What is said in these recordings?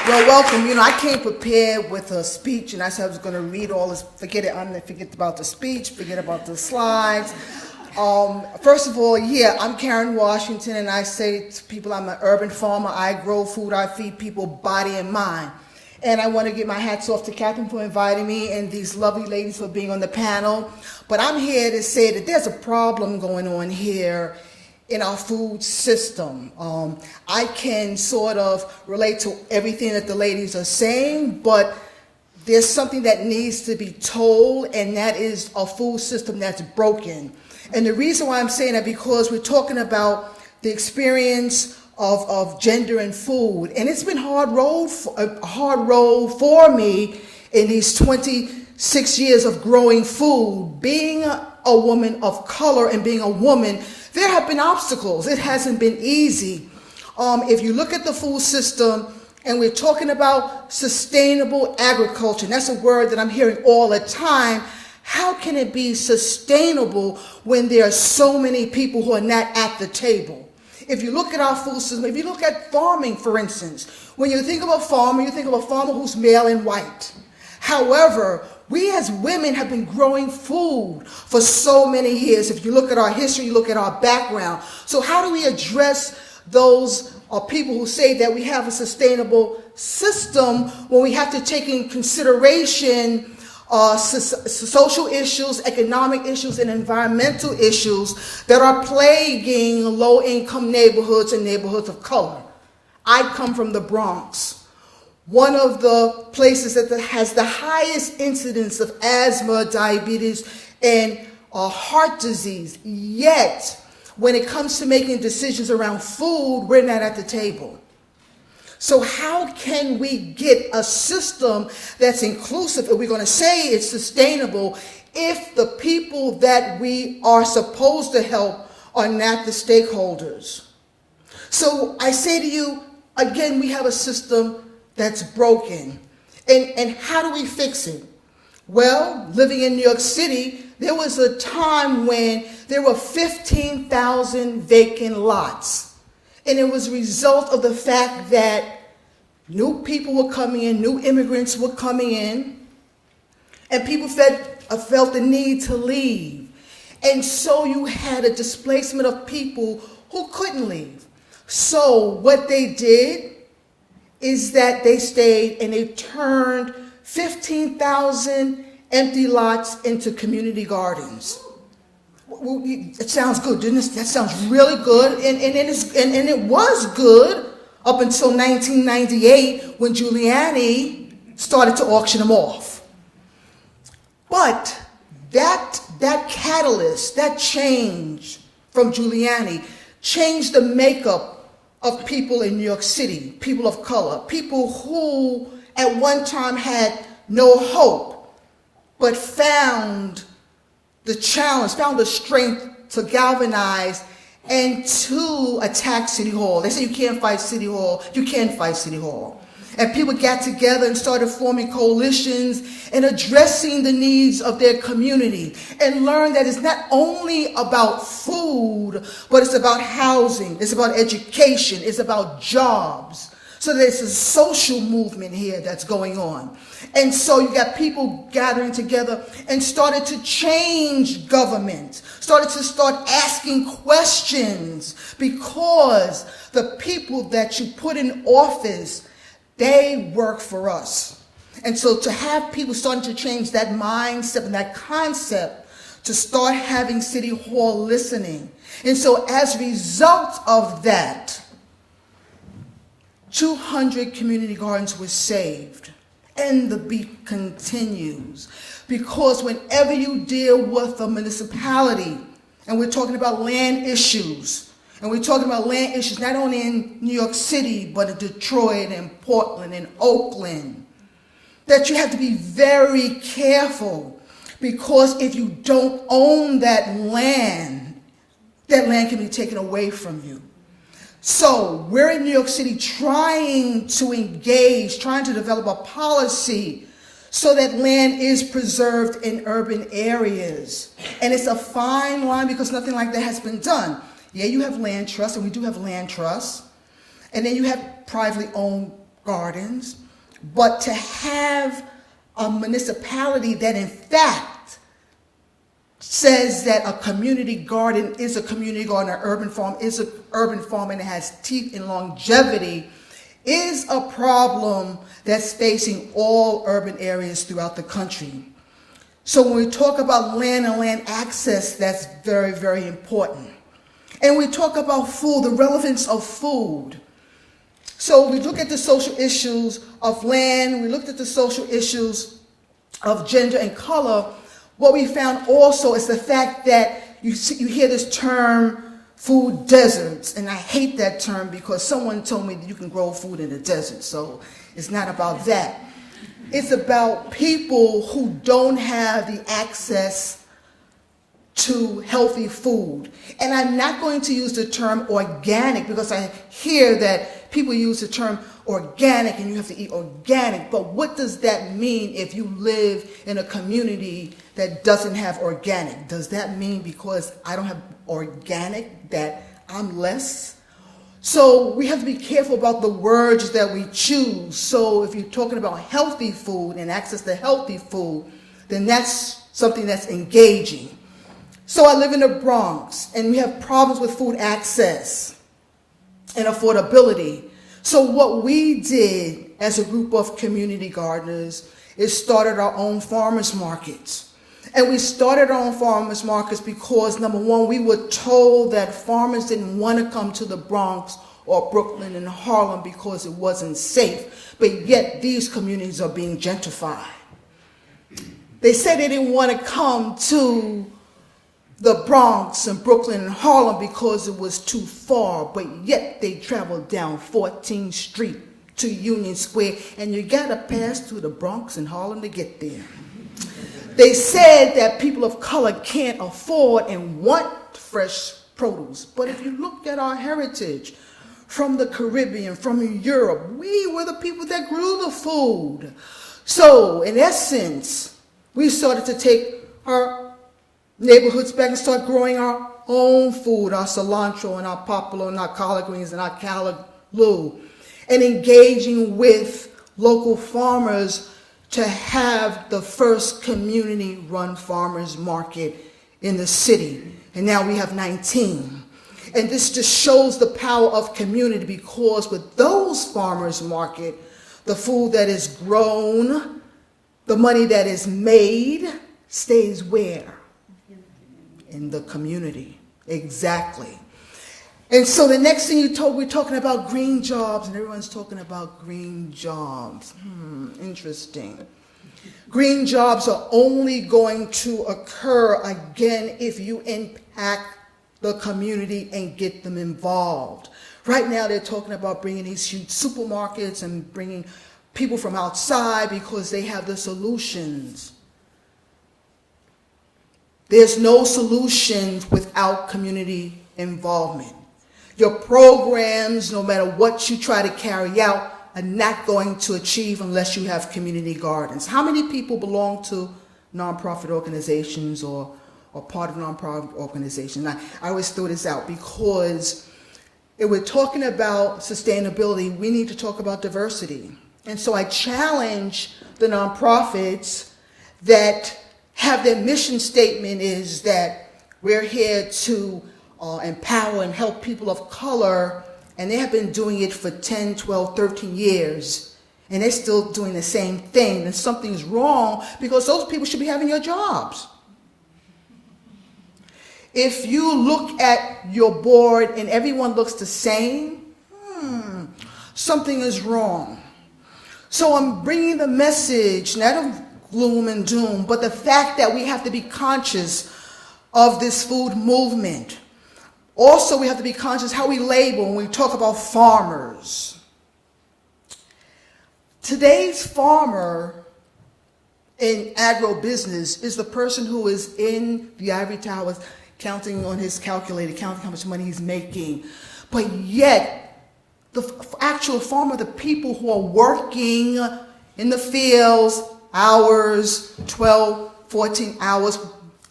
Well, welcome. You know, I came prepared with a speech, and I said I was going to read all this. Forget it. I'm going to forget about the speech, forget about the slides. First of all, I'm Karen Washington, and I say to people I'm an urban farmer. I grow food. I feed people body and mind. And I want to get my hats off to Catherine for inviting me and these lovely ladies for being on the panel. But I'm here to say that there's a problem going on here in our food system. I can sort of relate to everything that the ladies are saying, but there's something that needs to be told, and that is a food system that's broken. And the reason why I'm saying that, because we're talking about the experience of gender and food, and it's been a hard road for me in these 26 years of growing food, being a woman of color and being a woman. There have been obstacles. It hasn't been easy. If you look at the food system, and we're talking about sustainable agriculture, and that's a word that I'm hearing all the time. How can it be sustainable when there are so many people who are not at the table? If you look at our food system, if you look at farming, for instance, when you think of a farmer, you think of a farmer who's male and white. However, we as women have been growing food for so many years. If you look at our history, you look at our background. So how do we address those people who say that we have a sustainable system when we have to take in consideration social issues, economic issues, and environmental issues that are plaguing low-income neighborhoods and neighborhoods of color? I come from the Bronx, one of the places that has the highest incidence of asthma, diabetes, and heart disease. Yet, when it comes to making decisions around food, we're not at the table. So how can we get a system that's inclusive, if we're going to say it's sustainable, if the people that we are supposed to help are not the stakeholders? So I say to you, again, we have a system that's broken. And how do we fix it? Well, living in New York City, there was a time when there were 15,000 vacant lots. And it was a result of the fact that new people were coming in, new immigrants were coming in, and people felt the need to leave. And so you had a displacement of people who couldn't leave. So what they did is that they stayed and they turned 15,000 empty lots into community gardens. It sounds good, didn't it? That sounds really good, and it was good up until 1998 when Giuliani started to auction them off. But that catalyst, that change from Giuliani, changed the makeup of people in New York City, people of color, people who at one time had no hope, but found the challenge, found the strength to galvanize and to attack City Hall. They say you can't fight City Hall. You can fight City Hall. And people got together and started forming coalitions and addressing the needs of their community, and learned that it's not only about food, but it's about housing, it's about education, it's about jobs. So there's a social movement here that's going on. And so you got people gathering together and started to change government, started asking questions, because the people that you put in office, they work for us. And so to have people starting to change that mindset and that concept, to start having City Hall listening. And so as a result of that, 200 community gardens were saved. And the beat continues. Because whenever you deal with a municipality, and we're talking about land issues, and we're talking about land issues not only in New York City, but in Detroit and Portland and Oakland, that you have to be very careful, because if you don't own that land can be taken away from you. So we're in New York City trying to engage, trying to develop a policy so that land is preserved in urban areas. And it's a fine line, because nothing like that has been done. Yeah, you have land trusts, and we do have land trusts. And then you have privately owned gardens, but to have a municipality that in fact says that a community garden is a community garden, an urban farm is an urban farm, and it has teeth and longevity, is a problem that's facing all urban areas throughout the country. So when we talk about land and land access, that's very, very important. And we talk about food, the relevance of food. So we look at the social issues of land, we looked at the social issues of gender and color. What we found also is the fact that you hear this term, food deserts, and I hate that term because someone told me that you can grow food in the desert, so it's not about that. It's about people who don't have the access to healthy food. And I'm not going to use the term organic because I hear that people use the term organic and you have to eat organic. But what does that mean if you live in a community that doesn't have organic? Does that mean because I don't have organic that I'm less? So we have to be careful about the words that we choose. So if you're talking about healthy food and access to healthy food, then that's something that's engaging. So I live in the Bronx, and we have problems with food access and affordability. So what we did as a group of community gardeners is started our own farmers markets. And we started our own farmers markets because, number one, we were told that farmers didn't want to come to the Bronx or Brooklyn and Harlem because it wasn't safe. But yet these communities are being gentrified. They said they didn't want to come to the Bronx and Brooklyn and Harlem because it was too far, but yet they traveled down 14th Street to Union Square, and you got to pass through the Bronx and Harlem to get there. They said that people of color can't afford and want fresh produce, but if you look at our heritage from the Caribbean, from Europe, we were the people that grew the food. So, in essence, we started to take our neighborhoods back and start growing our own food, our cilantro and our poppolo and our collard greens and our callaloo, and engaging with local farmers to have the first community-run farmers market in the city. And now we have 19. And this just shows the power of community because with those farmers market, the food that is grown, the money that is made, stays where? In the community. Exactly. And so the next thing we're talking about green jobs, and everyone's talking about green jobs. Interesting. Green jobs are only going to occur again if you impact the community and get them involved. Right now they're talking about bringing these huge supermarkets and bringing people from outside because they have the solutions. There's no solutions without community involvement. Your programs, no matter what you try to carry out, are not going to achieve unless you have community gardens. How many people belong to nonprofit organizations or part of nonprofit organizations? I always throw this out because if we're talking about sustainability, we need to talk about diversity. And so I challenge the nonprofits that have their mission statement is that we're here to empower and help people of color, and they have been doing it for 10, 12, 13 years, and they're still doing the same thing, then something's wrong because those people should be having your jobs. If you look at your board and everyone looks the same, something is wrong. So I'm bringing the message, not of gloom and doom, but the fact that we have to be conscious of this food movement. Also, we have to be conscious how we label when we talk about farmers. Today's farmer in agribusiness is the person who is in the ivory towers counting on his calculator, counting how much money he's making. But yet, the actual farmer, the people who are working in the fields, hours, 12, 14 hours,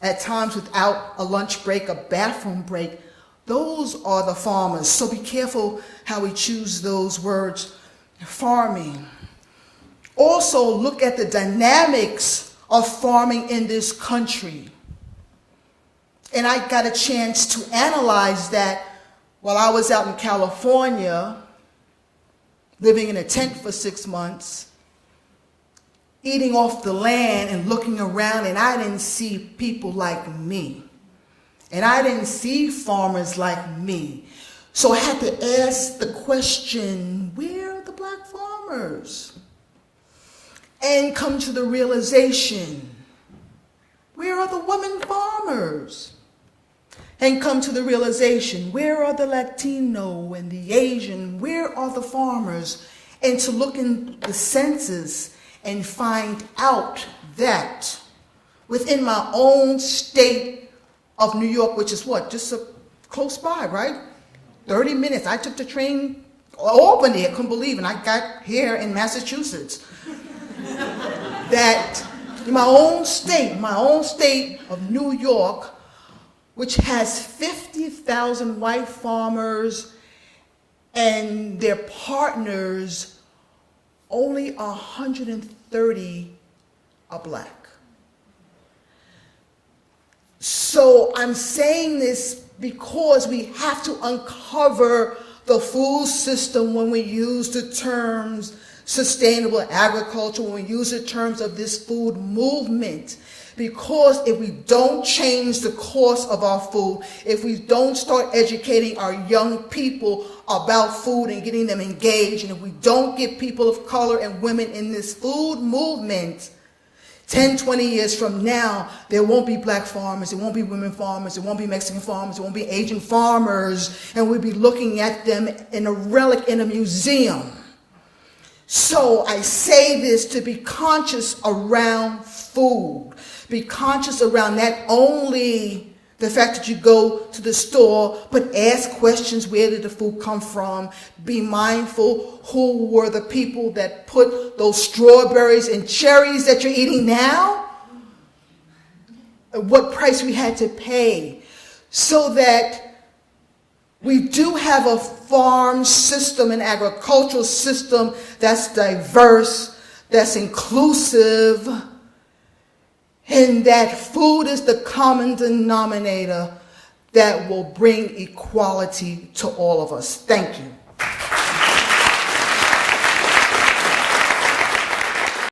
at times without a lunch break, a bathroom break, those are the farmers. So be careful how we choose those words farming. Also look at the dynamics of farming in this country. And I got a chance to analyze that while I was out in California, living in a tent for 6 months, eating off the land and looking around, and I didn't see people like me. And I didn't see farmers like me. So I had to ask the question, where are the black farmers? And come to the realization, where are the women farmers? And come to the realization, where are the Latino and the Asian? Where are the farmers? And to look in the census and find out that within my own state of New York, which is what, just close by, right? 30 minutes. I took the train to Albany, I couldn't believe it, and I got here in Massachusetts. That in my own state of New York, which has 50,000 white farmers and their partners, only 130 are black. So I'm saying this because we have to uncover the food system when we use the terms sustainable agriculture, when we use the terms of this food movement. Because if we don't change the course of our food, if we don't start educating our young people about food and getting them engaged, and if we don't get people of color and women in this food movement, 10, 20 years from now, there won't be black farmers, there won't be women farmers, there won't be Mexican farmers, there won't be Asian farmers, and we'll be looking at them in a relic in a museum. So I say this to be conscious around food. Be conscious around not only the fact that you go to the store, but ask questions, where did the food come from? Be mindful, who were the people that put those strawberries and cherries that you're eating now? What price we had to pay, so that we do have a farm system, an agricultural system that's diverse, that's inclusive, and that food is the common denominator that will bring equality to all of us. Thank you.